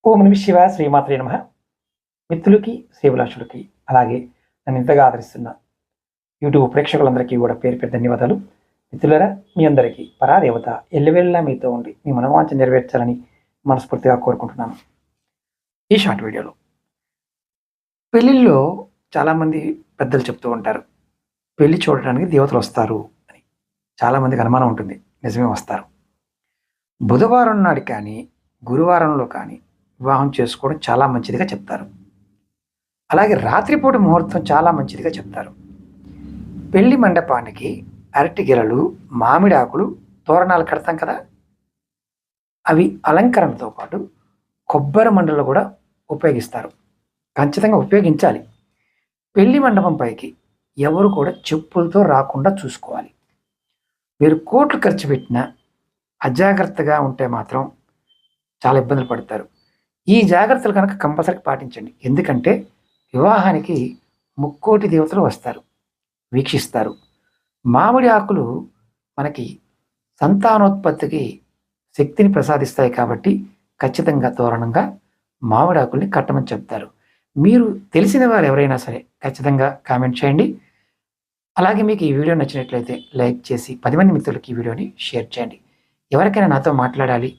ఓం నమః శివాయ శ్రీమాత్రే నమః. మిత్రులకి శ్రీభిలాషులకి అలాగే నన్ను ఇంతగా ఆదరిస్తున్న యూట్యూబ్ ప్రేక్షకులందరికీ కూడా పేరు పేరు ధన్యవాదాలు. మిత్రులారా, మీ అందరికీ పరాదేవత ఎల్లవేళలా మీతో ఉండి మీ మనోవాంఛ నెరవేర్చాలని మనస్ఫూర్తిగా కోరుకుంటున్నాను. ఈ షార్ట్ వీడియోలో పెళ్ళిళ్ళలో చాలామంది పెద్దలు చెప్తూ ఉంటారు, పెళ్లి చూడడానికి దేవతలు వస్తారు అని. చాలామందికి అనుమానం ఉంటుంది, నిజమే వస్తారు. బుధవారం నాడు కానీ గురువారంలో కానీ వివాహం చేసుకోవడం చాలా మంచిదిగా చెప్తారు. అలాగే రాత్రిపూట ముహూర్తం చాలా మంచిదిగా చెప్తారు. పెళ్లి మండపానికి అరటి గెలలు, మామిడి ఆకులు, తోరణాలు కడతాం కదా, అవి అలంకరణతో పాటు కొబ్బరి మండలు కూడా ఉపయోగిస్తారు. ఖచ్చితంగా ఉపయోగించాలి. పెళ్లి మండపం పైకి ఎవరు కూడా చెప్పులతో రాకుండా చూసుకోవాలి. మీరు కోట్లు ఖర్చు పెట్టినా అజాగ్రత్తగా ఉంటే మాత్రం చాలా ఇబ్బందులు పడతారు. ఈ జాగ్రత్తలు కనుక కంపల్సరీ పాటించండి. ఎందుకంటే వివాహానికి ముక్కోటి దేవతలు వస్తారు, వీక్షిస్తారు. మామిడి ఆకులు మనకి సంతానోత్పత్తికి శక్తిని ప్రసాదిస్తాయి కాబట్టి ఖచ్చితంగా తోరణంగా మామిడి ఆకుల్ని కట్టమని చెప్తారు. మీరు తెలిసిన వారు ఎవరైనా సరే ఖచ్చితంగా కామెంట్ చేయండి. అలాగే మీకు ఈ వీడియో నచ్చినట్లయితే లైక్ చేసి 10 మంది మిత్రులకి ఈ వీడియోని షేర్ చేయండి. ఎవరికైనా నాతో మాట్లాడాలి,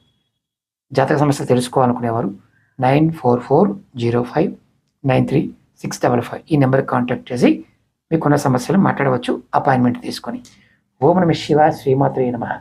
జాతక సమస్యలు తెలుసుకోవాలనుకునేవారు 9440593655 ఈ నెంబర్కి కాంటాక్ట్ చేసి మీకున్న సమస్యలు మాట్లాడవచ్చు, అపాయింట్మెంట్ తీసుకొని. ఓం నమః శివాయ శ్రీమాత్రే నమః.